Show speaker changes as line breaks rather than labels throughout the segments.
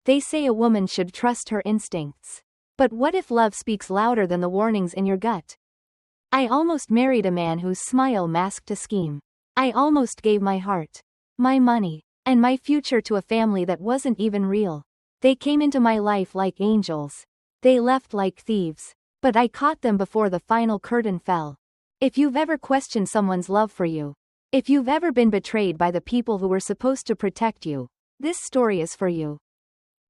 They say a woman should trust her instincts. But what if love speaks louder than the warnings in your gut? I almost married a man whose smile masked a scheme. I almost gave my heart, my money, and my future to a family that wasn't even real. They came into my life like angels. They left like thieves. But I caught them before the final curtain fell. If you've ever questioned someone's love for you, if you've ever been betrayed by the people who were supposed to protect you, this story is for you.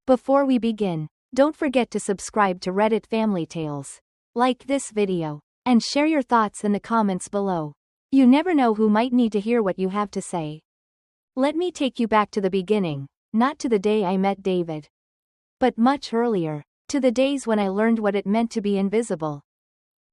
Before we begin, don't forget to subscribe to Reddit Family Tales, like this video, and share your thoughts in the comments below. You never know who might need to hear what you have to say. Let me take you back to the beginning, not to the day I met David, but much earlier, to the days when I learned what it meant to be invisible.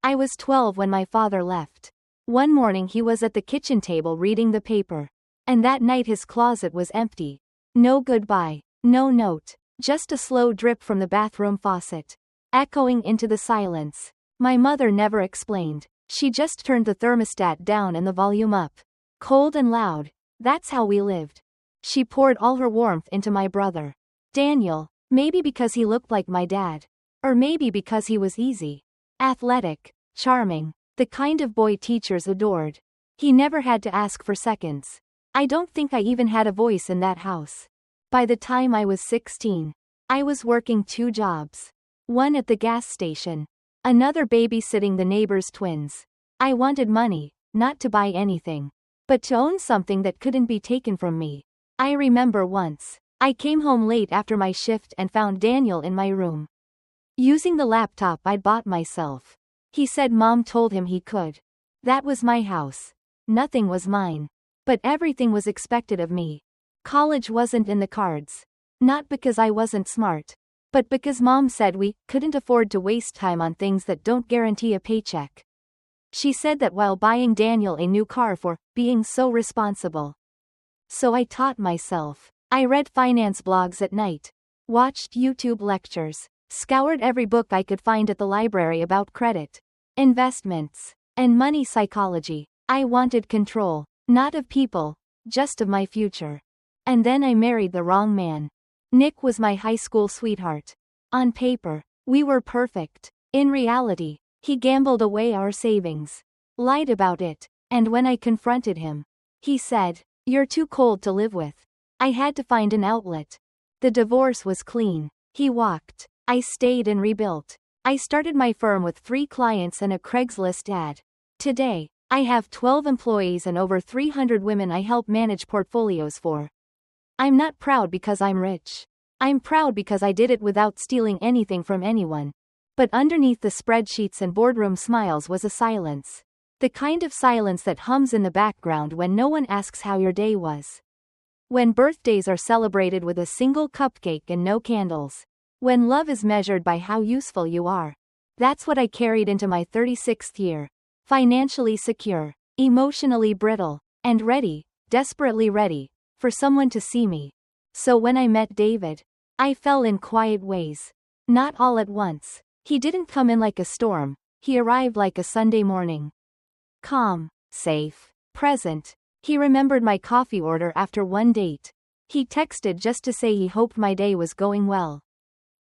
I was 12 when my father left. One morning he was at the kitchen table reading the paper, and that night his closet was empty. No goodbye, no note, just a slow drip from the bathroom faucet, echoing into the silence. My mother never explained. She just turned the thermostat down and the volume up. Cold and loud, that's how we lived. She poured all her warmth into my brother, Daniel, maybe because he looked like my dad. Or maybe because he was easy, athletic, charming, the kind of boy teachers adored. He never had to ask for seconds. I don't think I even had a voice in that house. By the time I was 16, I was working 2 jobs. One at the gas station, another babysitting the neighbor's twins. I wanted money, not to buy anything, but to own something that couldn't be taken from me. I remember once, I came home late after my shift and found Daniel in my room, using the laptop I'd bought myself. He said Mom told him he could. That was my house. Nothing was mine. But everything was expected of me. College wasn't in the cards. Not because I wasn't smart, but because Mom said we couldn't afford to waste time on things that don't guarantee a paycheck. She said that while buying Daniel a new car for being so responsible. So I taught myself. I read finance blogs at night, watched YouTube lectures, scoured every book I could find at the library about credit, investments, and money psychology. I wanted control, not of people, just of my future. And then I married the wrong man. Nick was my high school sweetheart. On paper, we were perfect. In reality, he gambled away our savings, lied about it, and when I confronted him, he said, "You're too cold to live with." I had to find an outlet. The divorce was clean. He walked. I stayed and rebuilt. I started my firm with 3 clients and a Craigslist ad. Today, I have 12 employees and over 300 women I help manage portfolios for. I'm not proud because I'm rich. I'm proud because I did it without stealing anything from anyone. But underneath the spreadsheets and boardroom smiles was a silence. The kind of silence that hums in the background when no one asks how your day was. When birthdays are celebrated with a single cupcake and no candles. When love is measured by how useful you are. That's what I carried into my 36th year. Financially secure, emotionally brittle, and ready, desperately ready, for someone to see me. So when I met David, I fell in quiet ways. Not all at once. He didn't come in like a storm, he arrived like a Sunday morning. Calm, safe, present. He remembered my coffee order after one date. He texted just to say he hoped my day was going well.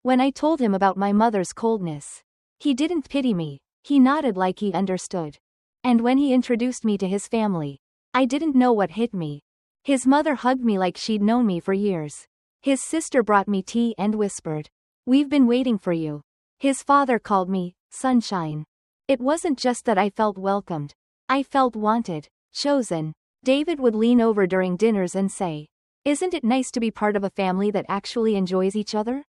When I told him about my mother's coldness, he didn't pity me, he nodded like he understood. And when he introduced me to his family, I didn't know what hit me. His mother hugged me like she'd known me for years. His sister brought me tea and whispered, "We've been waiting for you." His father called me sunshine. It wasn't just that I felt welcomed. I felt wanted, chosen. David would lean over during dinners and say, "Isn't it nice to be part of a family that actually enjoys each other?"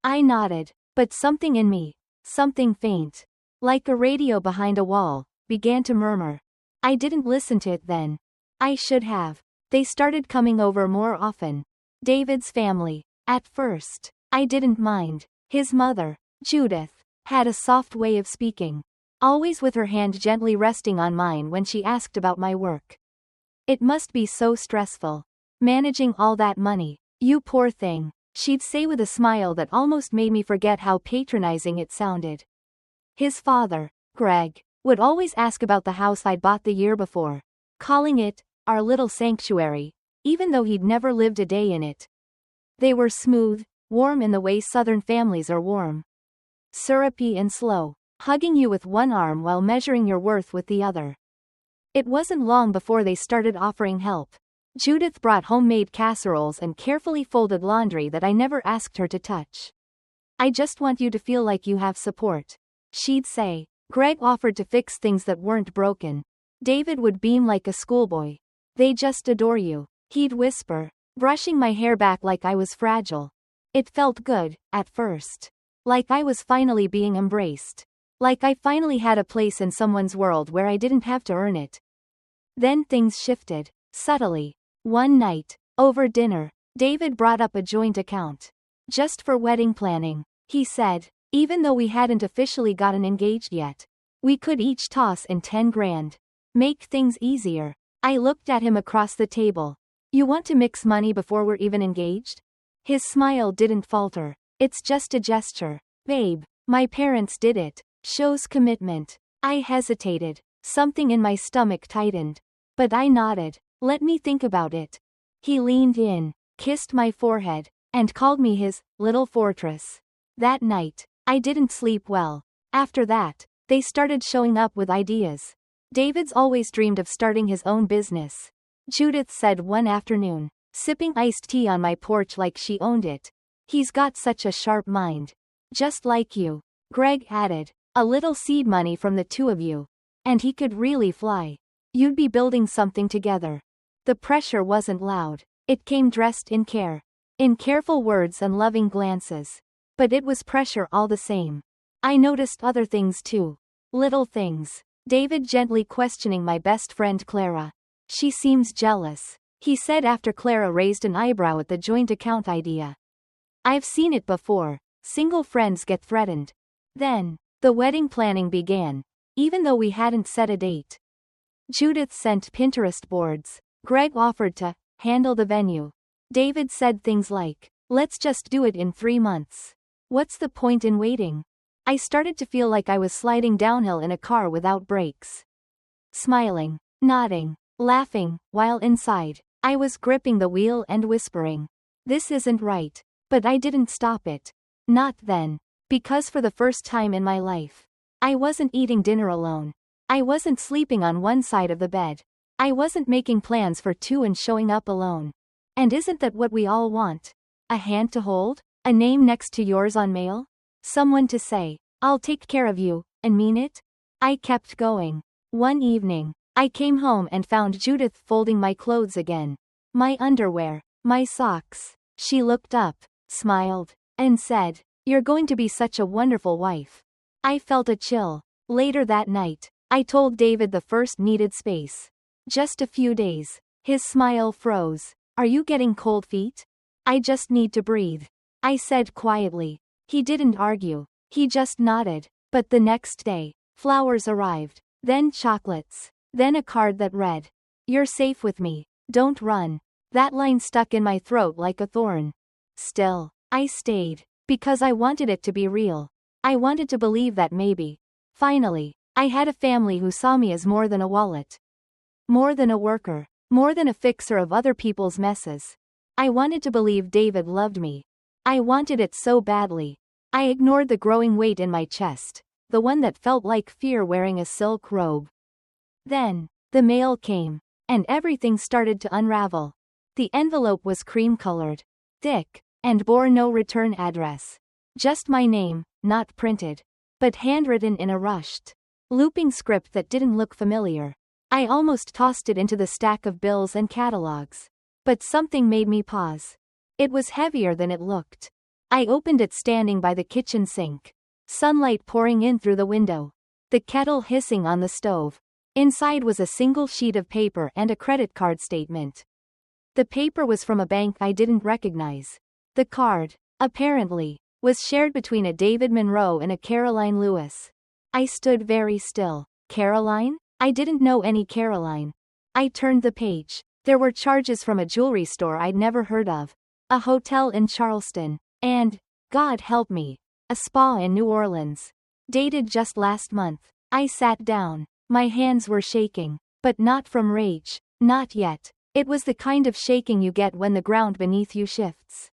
I nodded, but something in me, something faint, like a radio behind a wall, began to murmur. I didn't listen to it then. I should have. They started coming over more often. David's family. At first, I didn't mind. His mother, Judith, had a soft way of speaking, always with her hand gently resting on mine when she asked about my work. "It must be so stressful, managing all that money. You poor thing," she'd say with a smile that almost made me forget how patronizing it sounded. His father, Greg, would always ask about the house I'd bought the year before, calling it our little sanctuary, even though he'd never lived a day in it. They were smooth, warm in the way Southern families are warm. Syrupy and slow, hugging you with one arm while measuring your worth with the other. It wasn't long before they started offering help. Judith brought homemade casseroles and carefully folded laundry that I never asked her to touch. "I just want you to feel like you have support," she'd say. Greg offered to fix things that weren't broken. David would beam like a schoolboy. "They just adore you," he'd whisper, brushing my hair back like I was fragile. It felt good, at first. Like I was finally being embraced. Like I finally had a place in someone's world where I didn't have to earn it. Then things shifted, subtly. One night, over dinner, David brought up a joint account. "Just for wedding planning," he said, even though we hadn't officially gotten engaged yet. "We could each toss in 10 grand. Make things easier." I looked at him across the table. "You want to mix money before we're even engaged?" His smile didn't falter. "It's just a gesture, babe. My parents did it. Shows commitment." I hesitated. Something in my stomach tightened. But I nodded. "Let me think about it." He leaned in, kissed my forehead, and called me his little fortress. That night, I didn't sleep well. After that, they started showing up with ideas. "David's always dreamed of starting his own business," Judith said one afternoon, sipping iced tea on my porch like she owned it. "He's got such a sharp mind. Just like you," Greg added. "A little seed money from the two of you. And he could really fly. You'd be building something together." The pressure wasn't loud. It came dressed in care. In careful words and loving glances. But it was pressure all the same. I noticed other things too. Little things. David gently questioning my best friend Clara. "She seems jealous," he said after Clara raised an eyebrow at the joint account idea. "I've seen it before. Single friends get threatened." Then, the wedding planning began. Even though we hadn't set a date. Judith sent Pinterest boards. Greg offered to handle the venue. David said things like, "Let's just do it in 3 months. What's the point in waiting?" I started to feel like I was sliding downhill in a car without brakes. Smiling, nodding, laughing, while inside, I was gripping the wheel and whispering, "This isn't right." But I didn't stop it. Not then. Because for the first time in my life, I wasn't eating dinner alone. I wasn't sleeping on one side of the bed. I wasn't making plans for 2 and showing up alone. And isn't that what we all want? A hand to hold? A name next to yours on mail? Someone to say, "I'll take care of you," and mean it? I kept going. One evening, I came home and found Judith folding my clothes again. My underwear, my socks. She looked up, smiled, and said, "You're going to be such a wonderful wife." I felt a chill. Later that night, I told David the first needed space. Just a few days. His smile froze. "Are you getting cold feet?" "I just need to breathe," I said quietly. He didn't argue. He just nodded. But the next day, flowers arrived. Then chocolates. Then a card that read, "You're safe with me. Don't run." That line stuck in my throat like a thorn. Still, I stayed. Because I wanted it to be real. I wanted to believe that maybe, finally, I had a family who saw me as more than a wallet. More than a worker. More than a fixer of other people's messes. I wanted to believe David loved me. I wanted it so badly. I ignored the growing weight in my chest, the one that felt like fear wearing a silk robe. Then, the mail came, and everything started to unravel. The envelope was cream-colored, thick, and bore no return address. Just my name, not printed, but handwritten in a rushed, looping script that didn't look familiar. I almost tossed it into the stack of bills and catalogs. But something made me pause. It was heavier than it looked. I opened it standing by the kitchen sink. Sunlight pouring in through the window. The kettle hissing on the stove. Inside was a single sheet of paper and a credit card statement. The paper was from a bank I didn't recognize. The card, apparently, was shared between a David Monroe and a Caroline Lewis. I stood very still. Caroline? I didn't know any Caroline. I turned the page. There were charges from a jewelry store I'd never heard of, a hotel in Charleston, and, God help me, a spa in New Orleans. Dated just last month. I sat down. My hands were shaking, but not from rage, not yet. It was the kind of shaking you get when the ground beneath you shifts.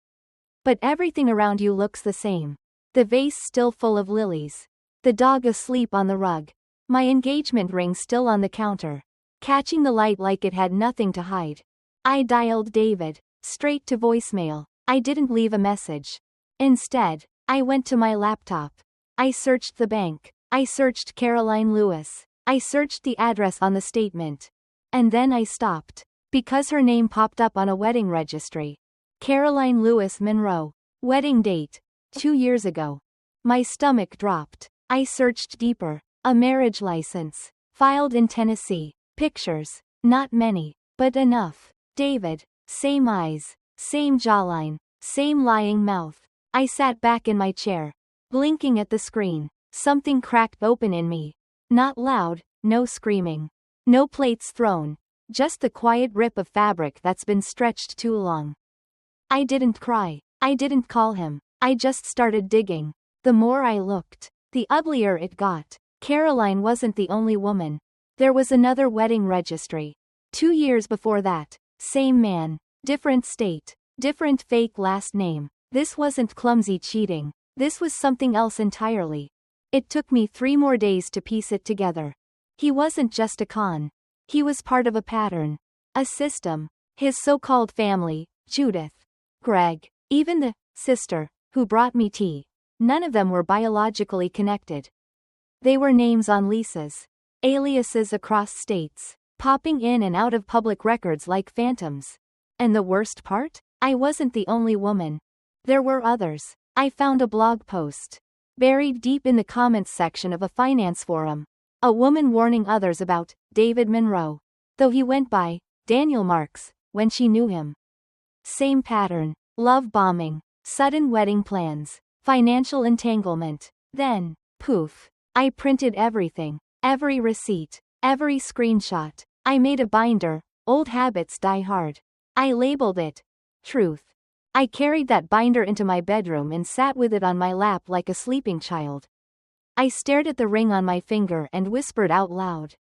But everything around you looks the same. The vase still full of lilies. The dog asleep on the rug. My engagement ring still on the counter. Catching the light like it had nothing to hide. I dialed David. Straight to voicemail. I didn't leave a message. Instead, I went to my laptop. I searched the bank. I searched Caroline Lewis. I searched the address on the statement. And then I stopped. Because her name popped up on a wedding registry. Caroline Lewis Monroe. Wedding date. 2 years ago. My stomach dropped. I searched deeper. A marriage license. Filed in Tennessee. Pictures. Not many. But enough. David. Same eyes. Same jawline. Same lying mouth. I sat back in my chair. Blinking at the screen. Something cracked open in me. Not loud, no screaming. No plates thrown. Just the quiet rip of fabric that's been stretched too long. I didn't cry. I didn't call him. I just started digging. The more I looked, the uglier it got. Caroline wasn't the only woman. There was another wedding registry. 2 years before that. Same man. Different state. Different fake last name. This wasn't clumsy cheating. This was something else entirely. It took me 3 more days to piece it together. He wasn't just a con. He was part of a pattern. A system. His so-called family, Judith, Greg, even the sister who brought me tea. None of them were biologically connected. They were names on leases. Aliases across states. Popping in and out of public records like phantoms. And the worst part? I wasn't the only woman. There were others. I found a blog post. Buried deep in the comments section of a finance forum. A woman warning others about David Monroe. Though he went by Daniel Marks when she knew him. Same pattern. Love bombing. Sudden wedding plans. Financial entanglement. Then, poof. I printed everything. Every receipt. Every screenshot. I made a binder. Old habits die hard. I labeled it Truth. I carried that binder into my bedroom and sat with it on my lap like a sleeping child. I stared at the ring on my finger and whispered out loud.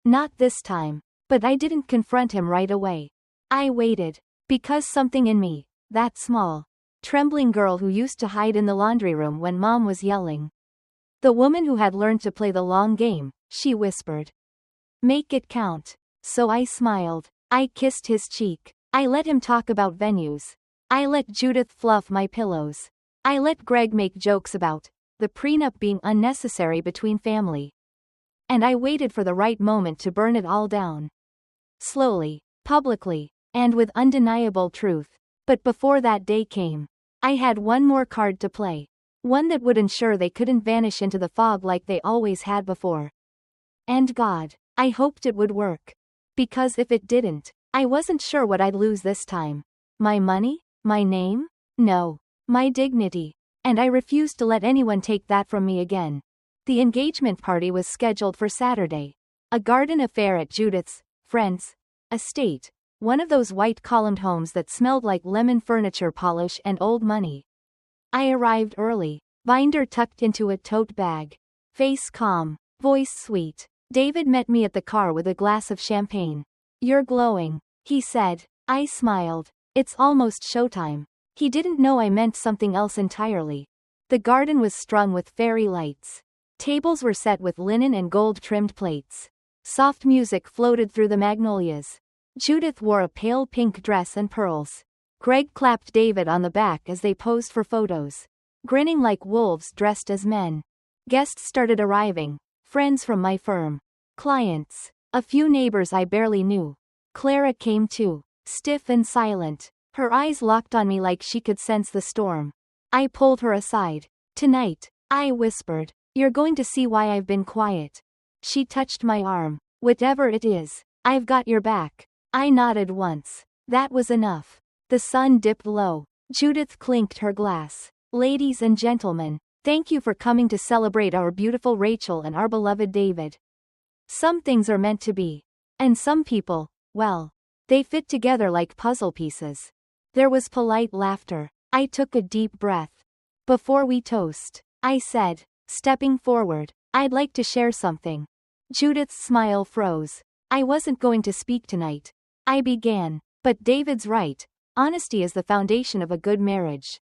Not this time. But I didn't confront him right away. I waited. Because something in me, that small, trembling girl who used to hide in the laundry room when mom was yelling. The woman who had learned to play the long game, she whispered. Make it count. So I smiled. I kissed his cheek. I let him talk about venues. I let Judith fluff my pillows. I let Greg make jokes about the prenup being unnecessary between family. And I waited for the right moment to burn it all down. Slowly, publicly, and with undeniable truth. But before that day came, I had one more card to play. One that would ensure they couldn't vanish into the fog like they always had before. And God, I hoped it would work. Because if it didn't, I wasn't sure what I'd lose this time. My money? My name? No. My dignity. And I refused to let anyone take that from me again. The engagement party was scheduled for Saturday. A garden affair at Judith's friend's estate. One of those white columned homes that smelled like lemon furniture polish and old money. I arrived early, binder tucked into a tote bag. Face calm, voice sweet. David met me at the car with a glass of champagne. You're glowing, he said. I smiled. It's almost showtime. He didn't know I meant something else entirely. The garden was strung with fairy lights. Tables were set with linen and gold-trimmed plates. Soft music floated through the magnolias. Judith wore a pale pink dress and pearls. Greg clapped David on the back as they posed for photos. Grinning like wolves dressed as men. Guests started arriving. Friends from my firm. Clients. A few neighbors I barely knew. Clara came too. Stiff and silent. Her eyes locked on me like she could sense the storm. I pulled her aside. Tonight, I whispered. You're going to see why I've been quiet. She touched my arm. Whatever it is, I've got your back. I nodded once. That was enough. The sun dipped low. Judith clinked her glass. Ladies and gentlemen, thank you for coming to celebrate our beautiful Rachel and our beloved David. Some things are meant to be. And some people, well, they fit together like puzzle pieces. There was polite laughter. I took a deep breath. Before we toast, I said, stepping forward, I'd like to share something. Judith's smile froze. I wasn't going to speak tonight. I began, but David's right. Honesty is the foundation of a good marriage.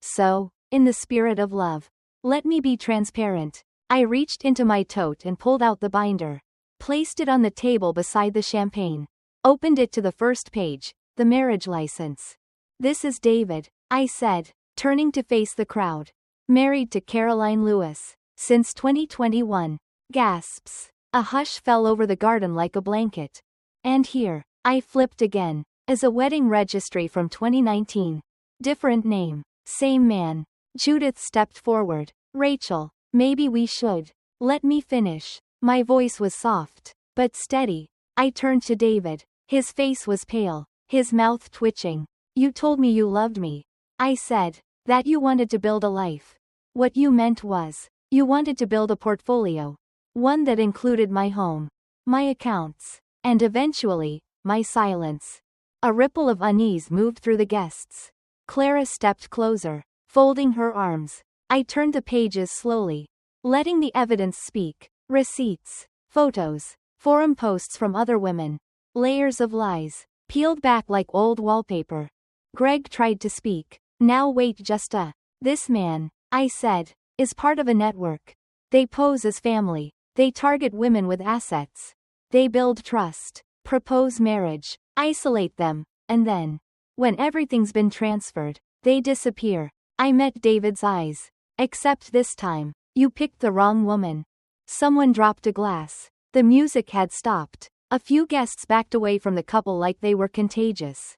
So, in the spirit of love, let me be transparent. I reached into my tote and pulled out the binder. Placed it on the table beside the champagne. Opened it to the first page, the marriage license. This is David, I said, turning to face the crowd. Married to Caroline Lewis. Since 2021. Gasps. A hush fell over the garden like a blanket. And here, I flipped again, is a wedding registry from 2019. Different name. Same man. Judith stepped forward. Rachel, maybe we should. Let me finish. My voice was soft, but steady. I turned to David. His face was pale, his mouth twitching. You told me you loved me. I said, that you wanted to build a life. What you meant was, you wanted to build a portfolio. One that included my home, my accounts, and eventually, my silence. A ripple of unease moved through the guests. Clara stepped closer, folding her arms. I turned the pages slowly, letting the evidence speak. Receipts, photos, forum posts from other women. Layers of lies, peeled back like old wallpaper. Greg tried to speak. Now wait just a. This man, I said, is part of a network. They pose as family. They target women with assets. They build trust, propose marriage, isolate them, and then, when everything's been transferred, they disappear. I met David's eyes. Except this time, you picked the wrong woman. Someone dropped a glass. The music had stopped. A few guests backed away from the couple like they were contagious.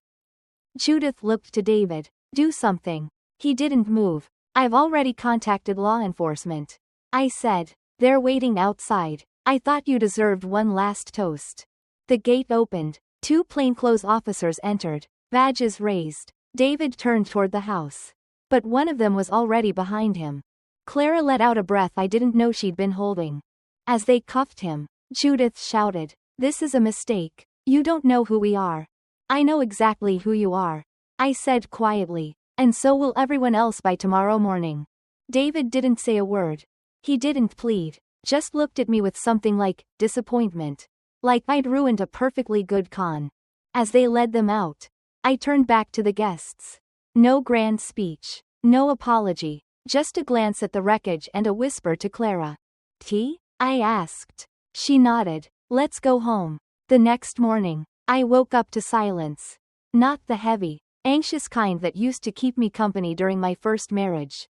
Judith looked to David. Do something. He didn't move. I've already contacted law enforcement. I said. They're waiting outside. I thought you deserved one last toast. The gate opened. 2 plainclothes officers entered, badges raised. David turned toward the house. But one of them was already behind him. Clara let out a breath I didn't know she'd been holding. As they cuffed him, Judith shouted, "This is a mistake. You don't know who we are." "I know exactly who you are," I said quietly, "and so will everyone else by tomorrow morning." David didn't say a word. He didn't plead, just looked at me with something like disappointment. Like I'd ruined a perfectly good con. As they led them out, I turned back to the guests. No grand speech, no apology, just a glance at the wreckage and a whisper to Clara. "Tea?" I asked. She nodded. "Let's go home." The next morning, I woke up to silence. Not the heavy, anxious kind that used to keep me company during my first marriage.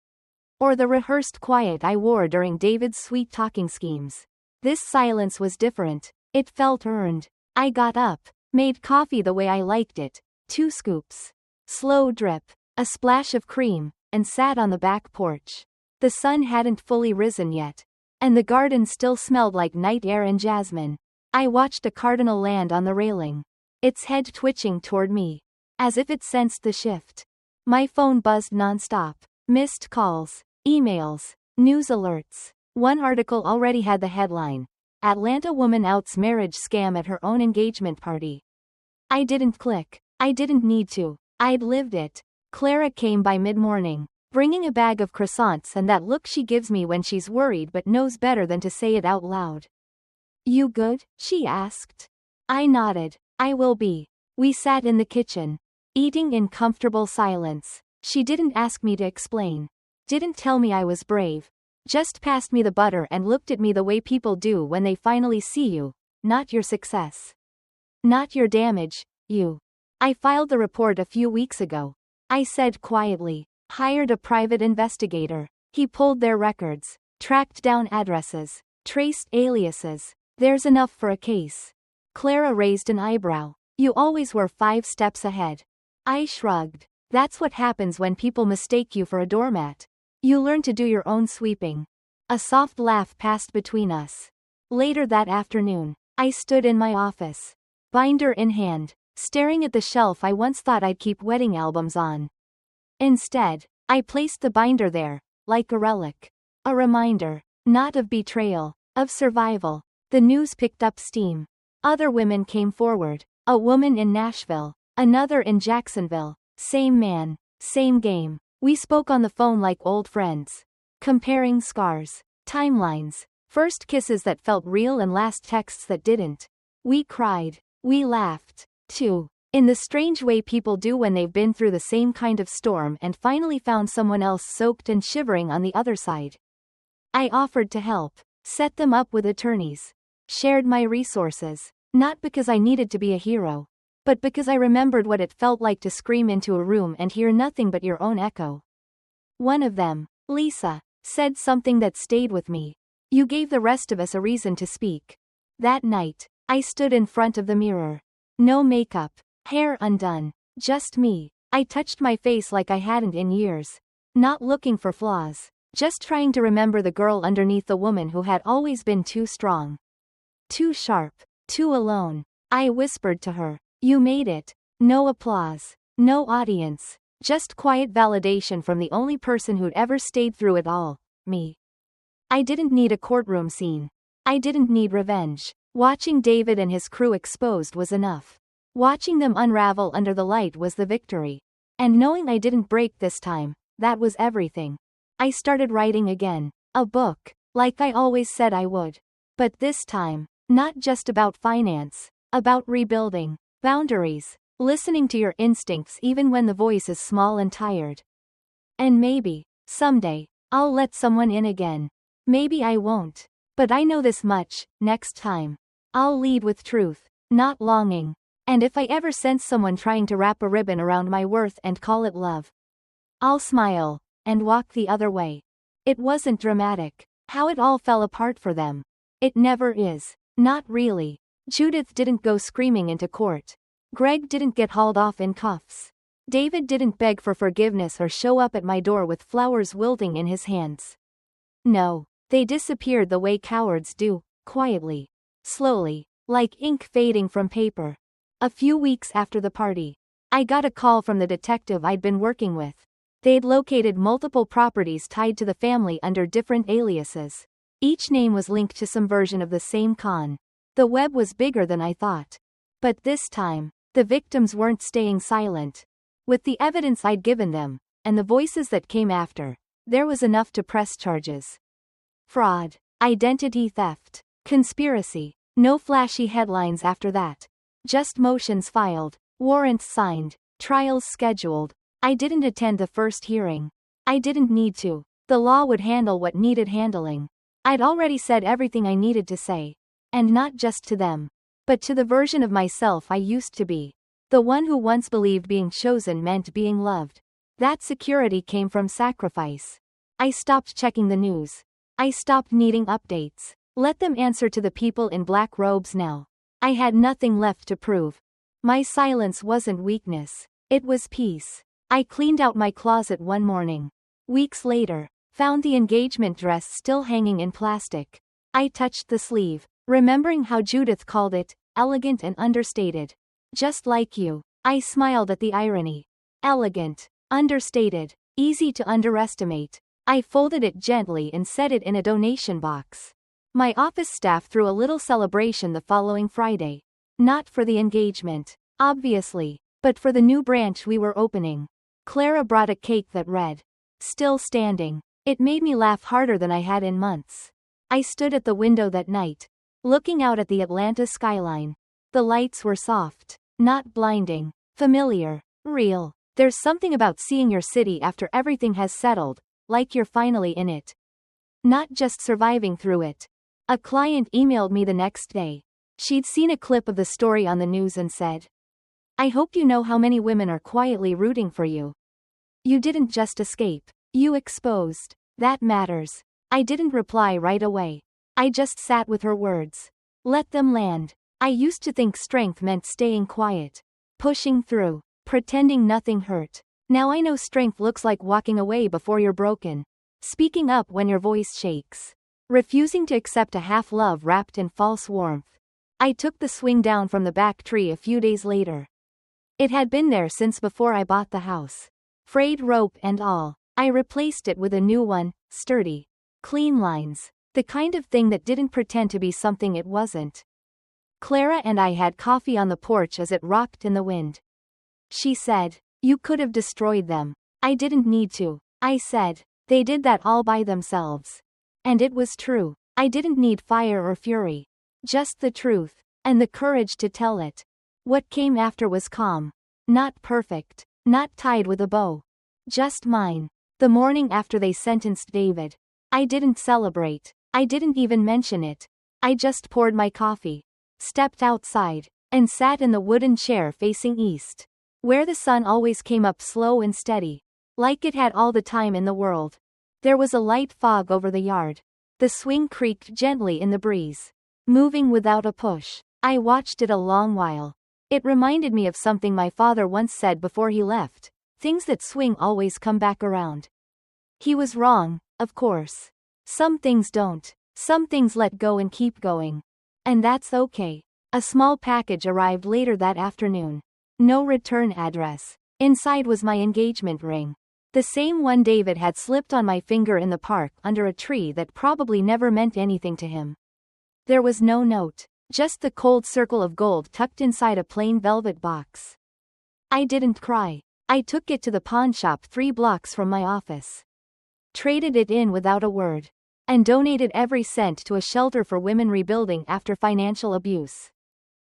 Or the rehearsed quiet I wore during David's sweet talking schemes. This silence was different. It felt earned. I got up, made coffee the way I liked it, 2 scoops. Slow drip, a splash of cream, and sat on the back porch. The sun hadn't fully risen yet, and the garden still smelled like night air and jasmine. I watched a cardinal land on the railing, its head twitching toward me, as if it sensed the shift. My phone buzzed nonstop. Missed calls, emails, news alerts. One article already had the headline, "Atlanta woman outs marriage scam at her own engagement party." I didn't click. I didn't need to. I'd lived it. Clara came by mid-morning, bringing a bag of croissants and that look she gives me when she's worried but knows better than to say it out loud. "You good?" she asked. I nodded. "I will be." We sat in the kitchen, eating in comfortable silence. She didn't ask me to explain. Didn't tell me I was brave. Just passed me the butter and looked at me the way people do when they finally see you, not your success. Not your damage, you. "I filed the report a few weeks ago," I said quietly. "Hired a private investigator. He pulled their records, tracked down addresses, traced aliases. There's enough for a case." Clara raised an eyebrow. "You always were 5 steps ahead." I shrugged. "That's what happens when people mistake you for a doormat. You learn to do your own sweeping." A soft laugh passed between us. Later that afternoon, I stood in my office, binder in hand, staring at the shelf I once thought I'd keep wedding albums on. Instead, I placed the binder there, like a relic. A reminder, not of betrayal, of survival. The news picked up steam. Other women came forward. A woman in Nashville, another in Jacksonville. Same man, same game. We spoke on the phone like old friends, comparing scars, timelines, first kisses that felt real and last texts that didn't. We cried. We laughed, too. In the strange way people do when they've been through the same kind of storm and finally found someone else soaked and shivering on the other side. I offered to help, set them up with attorneys, shared my resources, not because I needed to be a hero, but because I remembered what it felt like to scream into a room and hear nothing but your own echo. One of them, Lisa, said something that stayed with me. You gave the rest of us a reason to speak. That night, I stood in front of the mirror. No makeup, hair undone, just me. I touched my face like I hadn't in years. Not looking for flaws, just trying to remember the girl underneath the woman who had always been too strong. Too sharp, too alone. I whispered to her, "You made it." No applause, no audience, just quiet validation from the only person who'd ever stayed through it all, me. I didn't need a courtroom scene. I didn't need revenge. Watching David and his crew exposed was enough. Watching them unravel under the light was the victory. And knowing I didn't break this time, that was everything. I started writing again. A book, like I always said I would. But this time, not just about finance, about rebuilding, boundaries, listening to your instincts even when the voice is small and tired. And maybe, someday, I'll let someone in again. Maybe I won't. But I know this much, next time, I'll lead with truth, not longing. And if I ever sense someone trying to wrap a ribbon around my worth and call it love, I'll smile, and walk the other way. It wasn't dramatic, how it all fell apart for them. It never is. Not really. Judith didn't go screaming into court. Greg didn't get hauled off in cuffs. David didn't beg for forgiveness or show up at my door with flowers wilting in his hands. No, they disappeared the way cowards do, quietly, slowly, like ink fading from paper. A few weeks after the party, I got a call from the detective I'd been working with. They'd located multiple properties tied to the family under different aliases. Each name was linked to some version of the same con. The web was bigger than I thought. But this time, the victims weren't staying silent. With the evidence I'd given them, and the voices that came after, there was enough to press charges. Fraud, identity theft, conspiracy. No flashy headlines after that. Just motions filed, warrants signed, trials scheduled. I didn't attend the first hearing. I didn't need to. The law would handle what needed handling. I'd already said everything I needed to say. And not just to them, but to the version of myself I used to be. The one who once believed being chosen meant being loved. That security came from sacrifice. I stopped checking the news. I stopped needing updates. Let them answer to the people in black robes now. I had nothing left to prove. My silence wasn't weakness. It was peace. I cleaned out my closet one morning. Weeks later, found the engagement dress still hanging in plastic. I touched the sleeve, remembering how Judith called it, elegant and understated. Just like you. I smiled at the irony. Elegant, understated, easy to underestimate. I folded it gently and set it in a donation box. My office staff threw a little celebration the following Friday. Not for the engagement, obviously, but for the new branch we were opening. Clara brought a cake that read, "Still standing." It made me laugh harder than I had in months. I stood at the window that night, looking out at the Atlanta skyline. The lights were soft, not blinding, familiar, real. There's something about seeing your city after everything has settled, like you're finally in it. Not just surviving through it. A client emailed me the next day. She'd seen a clip of the story on the news and said, "I hope you know how many women are quietly rooting for you. You didn't just escape. You exposed. That matters." I didn't reply right away. I just sat with her words. Let them land. I used to think strength meant staying quiet, pushing through, pretending nothing hurt. Now I know strength looks like walking away before you're broken. Speaking up when your voice shakes. Refusing to accept a half-love wrapped in false warmth. I took the swing down from the back tree a few days later. It had been there since before I bought the house. Frayed rope and all. I replaced it with a new one, sturdy. Clean lines. The kind of thing that didn't pretend to be something it wasn't. Clara and I had coffee on the porch as it rocked in the wind. She said, "You could have destroyed them." I didn't need to. I said, "They did that all by themselves." And it was true. I didn't need fire or fury. Just the truth. And the courage to tell it. What came after was calm. Not perfect. Not tied with a bow. Just mine. The morning after they sentenced David. I didn't celebrate. I didn't even mention it. I just poured my coffee, stepped outside, and sat in the wooden chair facing east, where the sun always came up slow and steady, like it had all the time in the world. There was a light fog over the yard. The swing creaked gently in the breeze, moving without a push. I watched it a long while. It reminded me of something my father once said before he left: things that swing always come back around. He was wrong, of course. Some things don't. Some things let go and keep going. And that's okay. A small package arrived later that afternoon. No return address. Inside was my engagement ring. The same one David had slipped on my finger in the park under a tree that probably never meant anything to him. There was no note. Just the cold circle of gold tucked inside a plain velvet box. I didn't cry. I took it to the pawn shop 3 blocks from my office. Traded it in without a word. And donated every cent to a shelter for women rebuilding after financial abuse.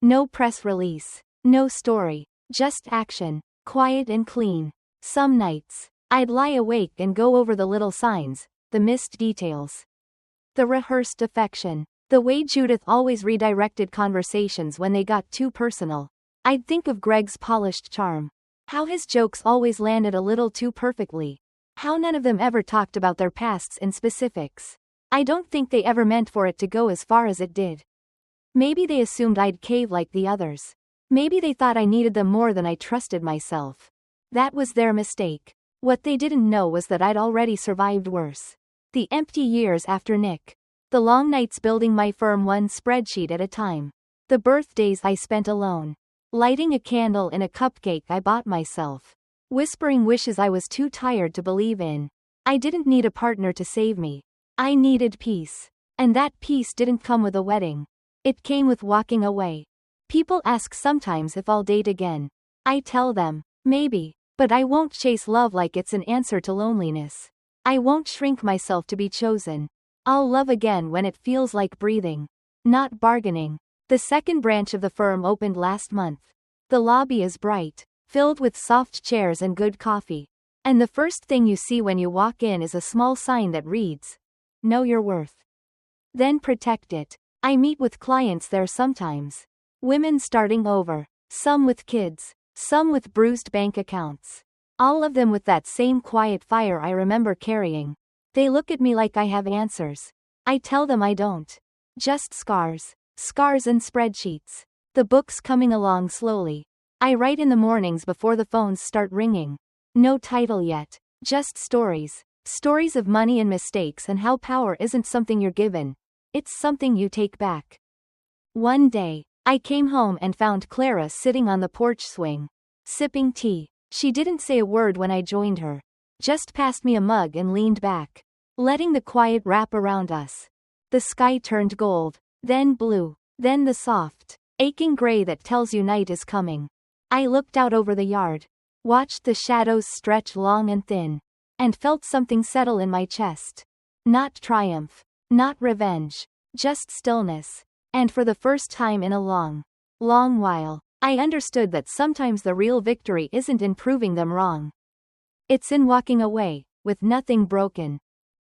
No press release. No story. Just action. Quiet and clean. Some nights, I'd lie awake and go over the little signs, the missed details. The rehearsed affection. The way Judith always redirected conversations when they got too personal. I'd think of Greg's polished charm. How his jokes always landed a little too perfectly. How none of them ever talked about their pasts in specifics. I don't think they ever meant for it to go as far as it did. Maybe they assumed I'd cave like the others. Maybe they thought I needed them more than I trusted myself. That was their mistake. What they didn't know was that I'd already survived worse. The empty years after Nick. The long nights building my firm one spreadsheet at a time. The birthdays I spent alone. Lighting a candle in a cupcake I bought myself. Whispering wishes I was too tired to believe in. I didn't need a partner to save me. I needed peace. And that peace didn't come with a wedding. It came with walking away. People ask sometimes if I'll date again. I tell them, maybe, but I won't chase love like it's an answer to loneliness. I won't shrink myself to be chosen. I'll love again when it feels like breathing. Not bargaining. The second branch of the firm opened last month. The lobby is bright, filled with soft chairs and good coffee. And the first thing you see when you walk in is a small sign that reads, "Know your worth. Then protect it." I meet with clients there sometimes. Women starting over. Some with kids. Some with bruised bank accounts. All of them with that same quiet fire I remember carrying. They look at me like I have answers. I tell them I don't. Just scars. Scars and spreadsheets. The book's coming along slowly. I write in the mornings before the phones start ringing. No title yet. Just stories. Stories of money and mistakes and how power isn't something you're given. It's something you take back. One day, I came home and found Clara sitting on the porch swing, sipping tea. She didn't say a word when I joined her. Just passed me a mug and leaned back, letting the quiet wrap around us. The sky turned gold, then blue, then the soft, aching gray that tells you night is coming. I looked out over the yard, watched the shadows stretch long and thin, and felt something settle in my chest. Not triumph. Not revenge. Just stillness. And for the first time in a long, long while, I understood that sometimes the real victory isn't in proving them wrong. It's in walking away, with nothing broken.